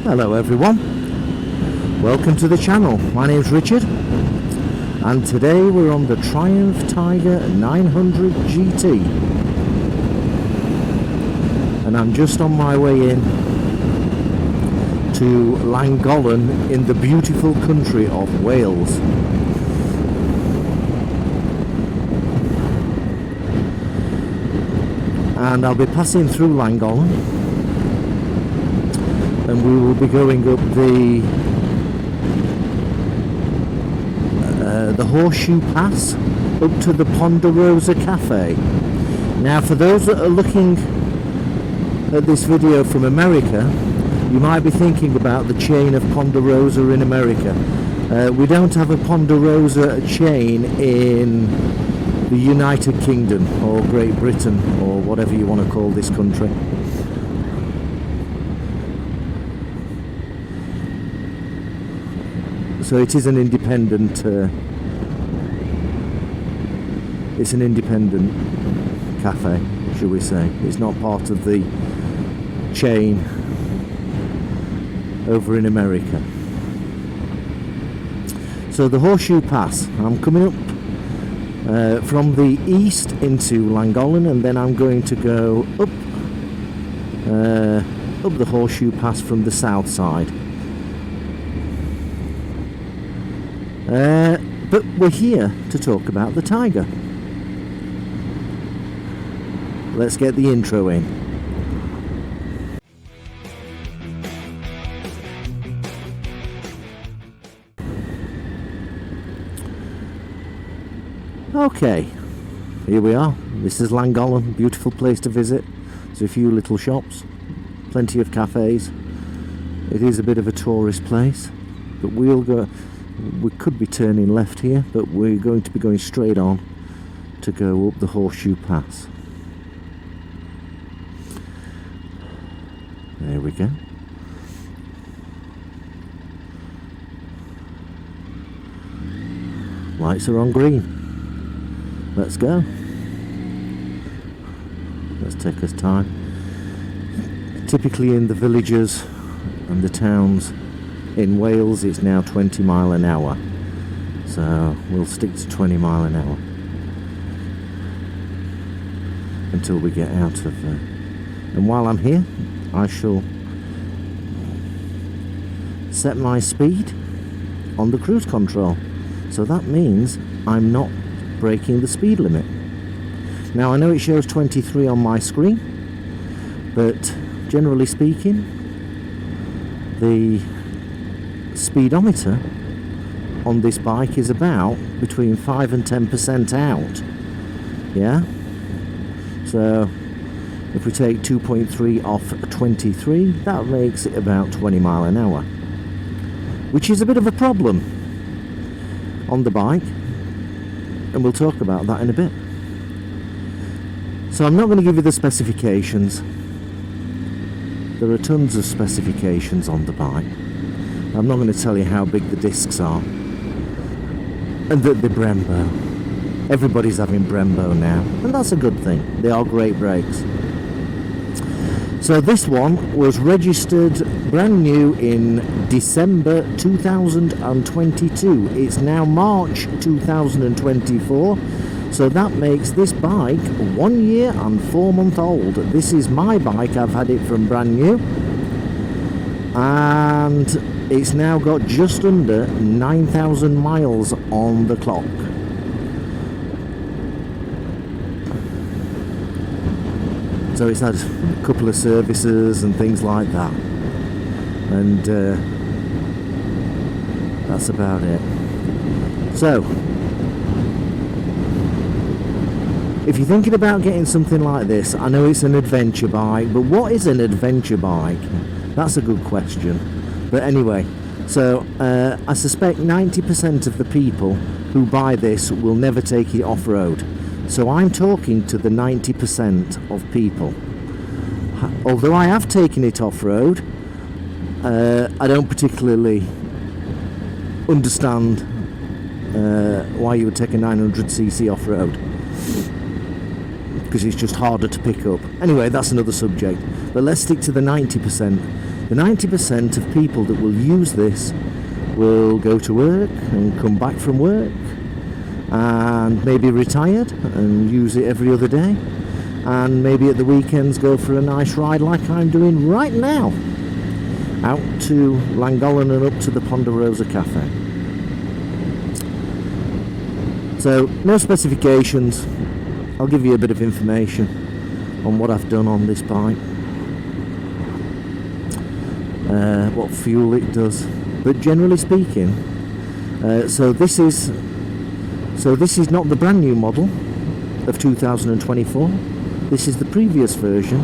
Hello everyone, welcome to the channel. My name's Richard and today we're on the Triumph Tiger 900 GT and I'm just on my way in to Llangollen in the beautiful country of Wales. And I'll be passing through Llangollen and we will be going up the Horseshoe Pass up to the Ponderosa Cafe. Now for those that are looking at this video from America, you might be thinking about the chain of Ponderosa in America. We don't have a Ponderosa chain in the United Kingdom or Great Britain or whatever you want to call this country. So it is an independent it's an independent cafe, shall we say. It's not part of the chain over in America. So the Horseshoe Pass, I'm coming up from the east into Llangollen, and then I'm going to go up the Horseshoe Pass from the south side. But we're here to talk about the Tiger. Let's get the intro in. Okay, here we are. This is Llangollen, beautiful place to visit. There's a few little shops, plenty of cafes. It is a bit of a tourist place, but we could be turning left here, but we're going to be going straight on to go up the Horseshoe Pass. There we go. Lights are on green. Let's go. Let's take us time. Typically in the villages and the towns in Wales it's now 20 mile an hour, so we'll stick to 20 mile an hour until we get out of there. And while I'm here I shall set my speed on the cruise control, so that means I'm not breaking the speed limit. Now I know it shows 23 on my screen, but generally speaking the speedometer on this bike is about between 5 and 10% out. Yeah, so if we take 2.3 off 23, that makes it about 20 mile an hour, which is a bit of a problem on the bike, and we'll talk about that in a bit. So I'm not going to give you the specifications. There are tons of specifications on the bike. I'm not going to tell you how big the discs are and that they're Brembo. Everybody's having Brembo now, and that's a good thing. They are great brakes. So this one was registered brand new in December 2022. It's now March 2024, so that makes this bike 1 year and 4 months old. This is my bike. I've had it from brand new, and it's now got just under 9,000 miles on the clock. So it's had a couple of services and things like that, and that's about it. So if you're thinking about getting something like this, I know it's an adventure bike, but what is an adventure bike? That's a good question. But anyway, so I suspect 90% of the people who buy this will never take it off-road. So I'm talking to the 90% of people. Although I have taken it off-road, I don't particularly understand why you would take a 900cc off-road, because it's just harder to pick up. Anyway, that's another subject. But let's stick to the 90%. The 90% of people that will use this will go to work and come back from work and maybe retired and use it every other day, and maybe at the weekends go for a nice ride like I'm doing right now, out to Llangollen and up to the Ponderosa Cafe. So no specifications, I'll give you a bit of information on what I've done on this bike, what fuel it does, but generally speaking, so this is not the brand new model of 2024. This is the previous version,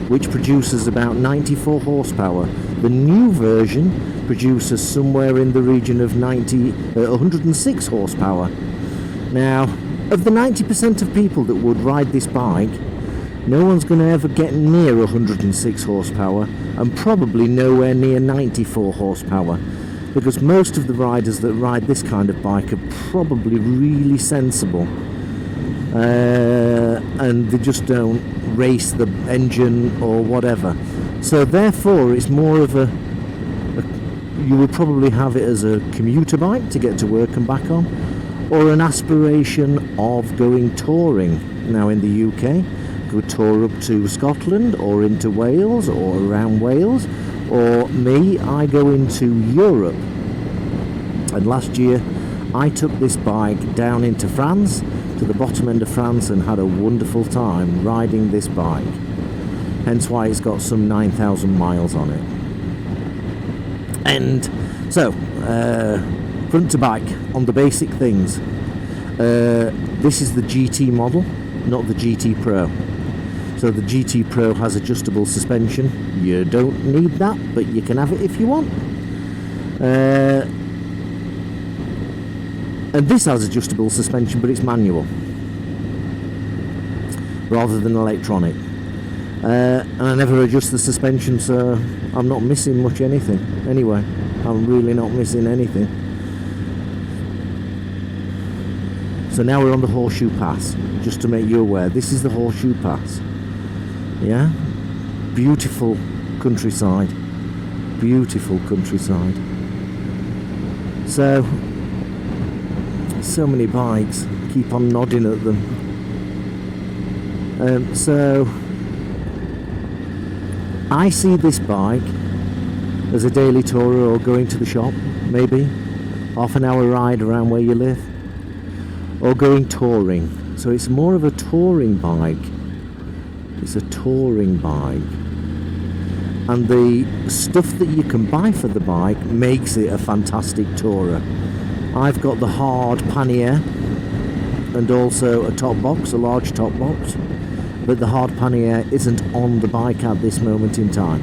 which produces about 94 horsepower. The new version produces somewhere in the region of 106 horsepower. Now, of the 90% of people that would ride this bike, no one's going to ever get near 106 horsepower, and probably nowhere near 94 horsepower, because most of the riders that ride this kind of bike are probably really sensible, and they just don't race the engine or whatever. So therefore it's more of you would probably have it as a commuter bike to get to work and back on, or an aspiration of going touring. Now in the UK, you could tour up to Scotland or into Wales or around Wales, or me, I go into Europe. And last year I took this bike down into France, to the bottom end of France, and had a wonderful time riding this bike. Hence why it's got some 9,000 miles on it. And so, front to back on the basic things. This is the GT model, not the GT Pro. So the GT Pro has adjustable suspension. You don't need that, but you can have it if you want. And this has adjustable suspension, but it's manual rather than electronic. And I never adjust the suspension, so I'm not missing much anything. Anyway, I'm really not missing anything. So now we're on the Horseshoe Pass, just to make you aware. This is the Horseshoe Pass. Yeah? Beautiful countryside. Beautiful countryside. So many bikes, keep on nodding at them. So I see this bike as a daily tourer, or going to the shop, maybe half an hour ride around where you live, or going touring. So it's more of a touring bike. It's a touring bike, and the stuff that you can buy for the bike makes it a fantastic tourer. I've got the hard pannier and also a top box, a large top box, but the hard pannier isn't on the bike at this moment in time.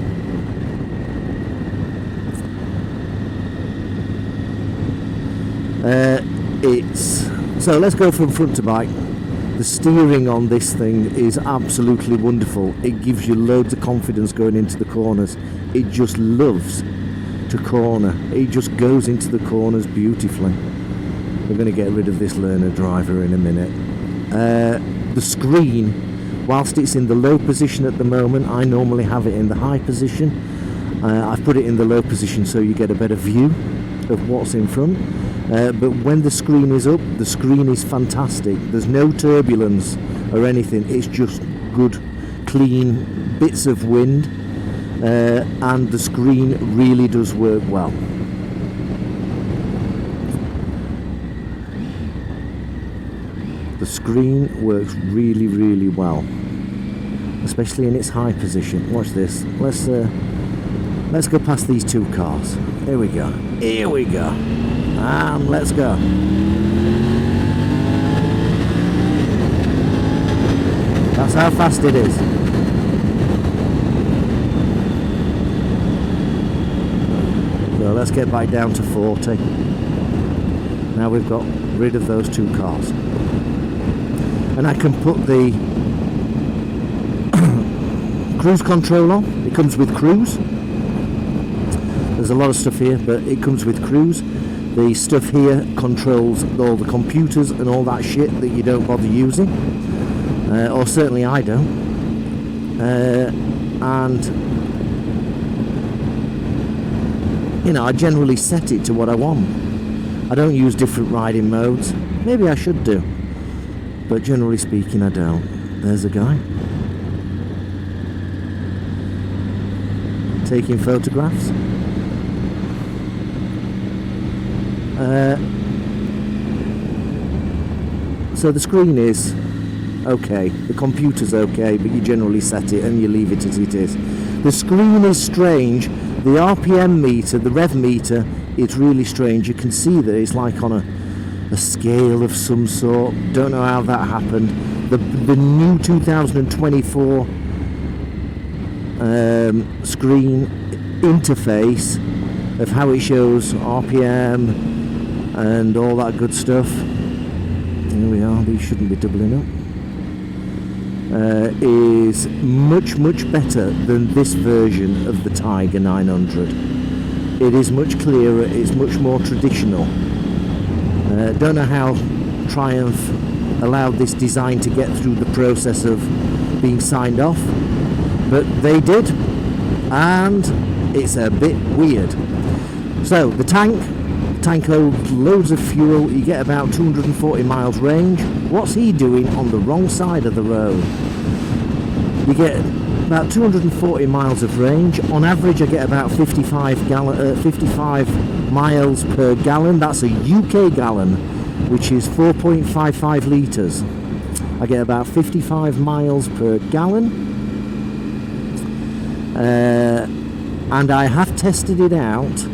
So let's go from front to back. The steering on this thing is absolutely wonderful. It gives you loads of confidence going into the corners. It just loves to corner. It just goes into the corners beautifully. We're going to get rid of this learner driver in a minute. The screen, whilst it's in the low position at the moment, I normally have it in the high position. I've put it in the low position so you get a better view of what's in front. But when the screen is up, the screen is fantastic. There's no turbulence or anything. It's just good, clean bits of wind, and the screen really does work well. The screen works really, really well, especially in its high position. Watch this. Let's go past these two cars. Here we go. Here we go. And let's go. That's how fast it is. So let's get back down to 40. Now we've got rid of those two cars. And I can put the cruise control on. It comes with cruise. There's a lot of stuff here, but it comes with cruise. The stuff here controls all the computers and all that shit that you don't bother using, or certainly I don't. And you know, I generally set it to what I want. I don't use different riding modes. Maybe I should do, but generally speaking I don't. There's a guy taking photographs. So the screen is okay, the computer's okay, but you generally set it and you leave it as it is. The screen is strange. The RPM meter, the rev meter, it's really strange. You can see that it's like on a scale of some sort. Don't know how that happened. The new 2024 screen interface of how it shows RPM and all that good stuff. Here we are, these shouldn't be doubling up. Is much better than this version of the Tiger 900. It is much clearer, it's much more traditional. Don't know how Triumph allowed this design to get through the process of being signed off, but they did, and it's a bit weird. So the tank holds loads of fuel. You get about 240 miles range. What's he doing on the wrong side of the road? You get about 240 miles of range. On average I get about 55 miles per gallon. That's a UK gallon, which is 4.55 litres. I get about 55 miles per gallon. And I have tested it out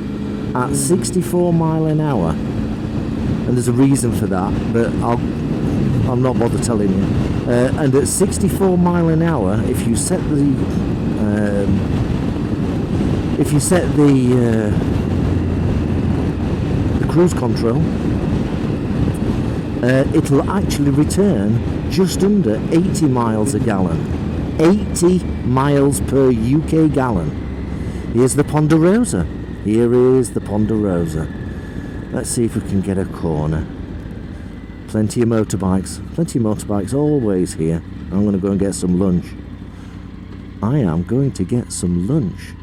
at 64 mile an hour, and there's a reason for that, but I'll not bother telling you. And at 64 mile an hour, if you set the cruise control, it'll actually return just under 80 miles a gallon. 80 miles per UK gallon. Here's the Ponderosa. Here is the Ponderosa. Let's see if we can get a corner. Plenty of motorbikes always here. I'm going to go and get some lunch. I am going to get some lunch.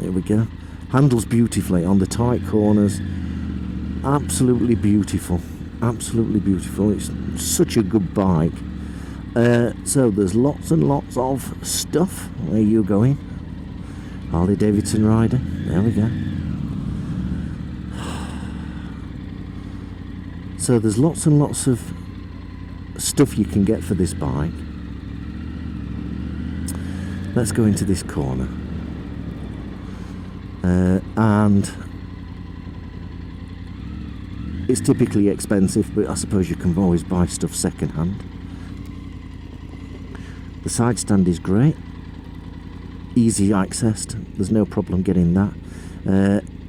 Here we go. Handles beautifully on the tight corners. Absolutely beautiful. Absolutely beautiful. It's such a good bike. So there's lots and lots of stuff. Where are you going? Harley Davidson rider. There we go. So there's lots and lots of stuff you can get for this bike. Let's go into this corner. And it's typically expensive, but I suppose you can always buy stuff second hand. The side stand is great. Easy accessed, there's no problem getting that.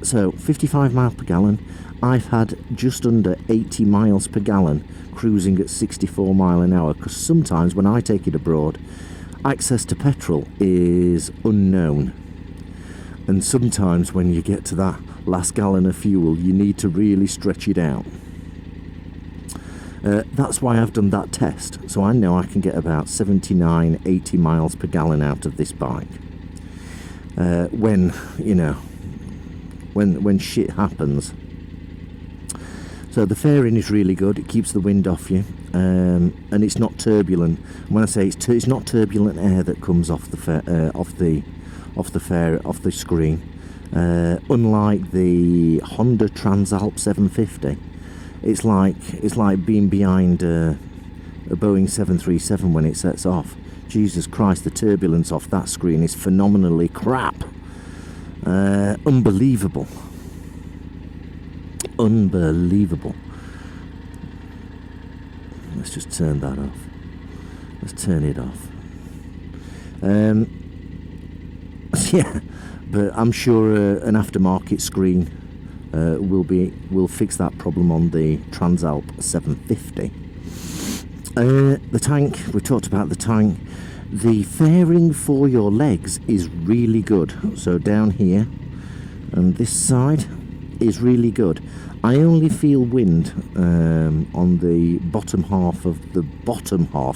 So 55 miles per gallon. I've had just under 80 miles per gallon cruising at 64 mile an hour, because sometimes when I take it abroad, access to petrol is unknown, and sometimes when you get to that last gallon of fuel you need to really stretch it out. That's why I've done that test, so I know I can get about 79-80 miles per gallon out of this bike. When shit happens. So the fairing is really good. It keeps the wind off you, and it's not turbulent. When I say it's not turbulent air that comes off the screen. Unlike the Honda Transalp 750, it's like being behind a Boeing 737 when it sets off. Jesus Christ, the turbulence off that screen is phenomenally crap. Unbelievable. Let's just turn that off. Let's turn it off. Yeah, but I'm sure an aftermarket screen will fix that problem on the Transalp 750. The tank, we talked about the tank. The fairing for your legs is really good. So down here and this side is really good. I only feel wind on the bottom half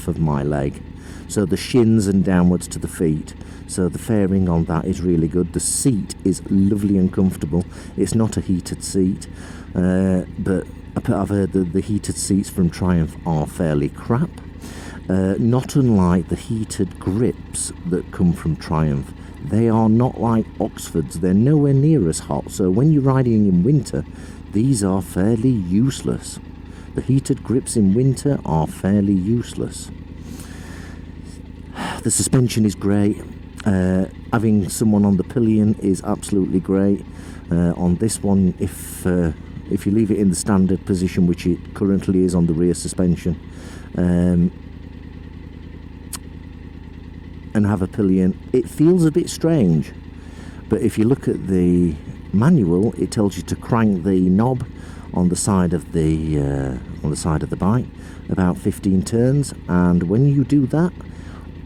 of my leg. so the shins and downwards to the feet. So the fairing on that is really good. The seat is lovely and comfortable. It's not a heated seat, but I've heard that the heated seats from Triumph are fairly crap. Not unlike the heated grips that come from Triumph. They are not like Oxfords. They're nowhere near as hot. So when you're riding in winter, these are fairly useless. The heated grips in winter are fairly useless. The suspension is great. Having someone on the pillion is absolutely great. On this one, if you leave it in the standard position, which it currently is on the rear suspension, and have a pillion, it feels a bit strange. But if you look at the manual, it tells you to crank the knob on the side of the bike about 15 turns, and when you do that,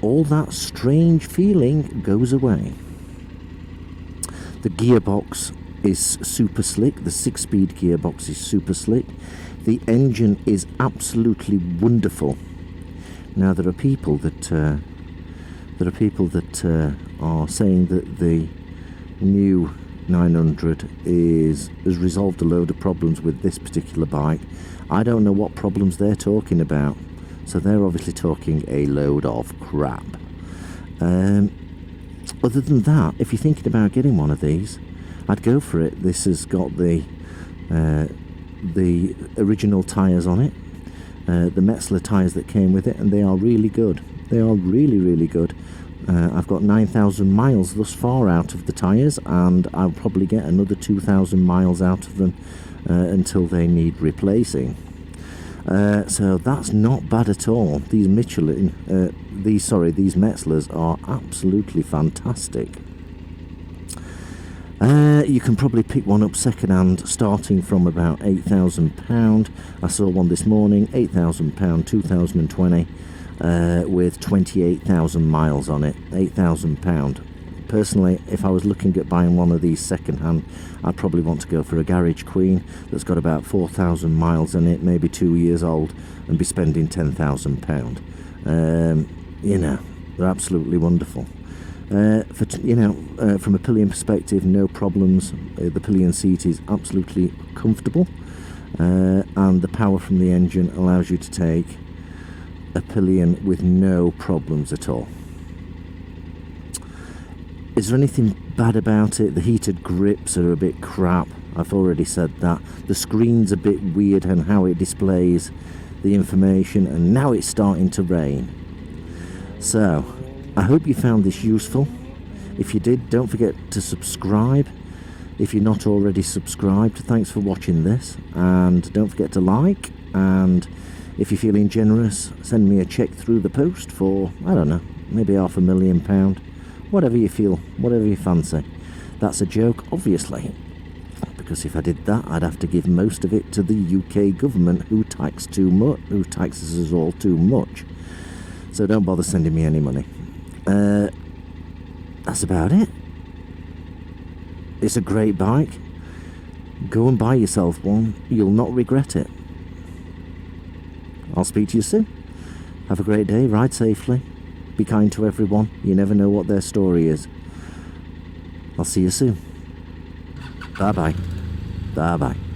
all that strange feeling goes away. The gearbox is super slick. The 6-speed gearbox is super slick. The engine is absolutely wonderful. Now there are people that are saying that the new 900 has resolved a load of problems with this particular bike. I don't know what problems they're talking about, so they're obviously talking a load of crap. Other than that, if you're thinking about getting one of these, I'd go for it. This has got the original tyres on it, the Metzler tyres that came with it, and they are really good. They are really, really good. I've got 9,000 miles thus far out of the tyres, and I'll probably get another 2,000 miles out of them until they need replacing. So that's not bad at all. These these Metzlers are absolutely fantastic. You can probably pick one up second-hand, starting from about £8,000. I saw one this morning, £8,000, 2020. With 28,000 miles on it, £8,000. Personally, if I was looking at buying one of these second-hand, I'd probably want to go for a Garage Queen that's got about 4,000 miles in it, maybe 2 years old, and be spending £10,000. They're absolutely wonderful. From a pillion perspective, no problems. The pillion seat is absolutely comfortable, and the power from the engine allows you to take a pillion with no problems at all. Is there anything bad about it? The heated grips are a bit crap. I've already said that. The screen's a bit weird and how it displays the information, and now it's starting to rain. So, I hope you found this useful. If you did, don't forget to subscribe. If you're not already subscribed, thanks for watching this, and don't forget to like, and if you're feeling generous, send me a cheque through the post for, I don't know, maybe £500,000. Whatever you feel, whatever you fancy. That's a joke, obviously, because if I did that, I'd have to give most of it to the UK government, who taxes us all too much. So don't bother sending me any money. That's about it. It's a great bike. Go and buy yourself one. You'll not regret it. I'll speak to you soon. Have a great day. Ride safely. Be kind to everyone. You never know what their story is. I'll see you soon. Bye-bye. Bye-bye.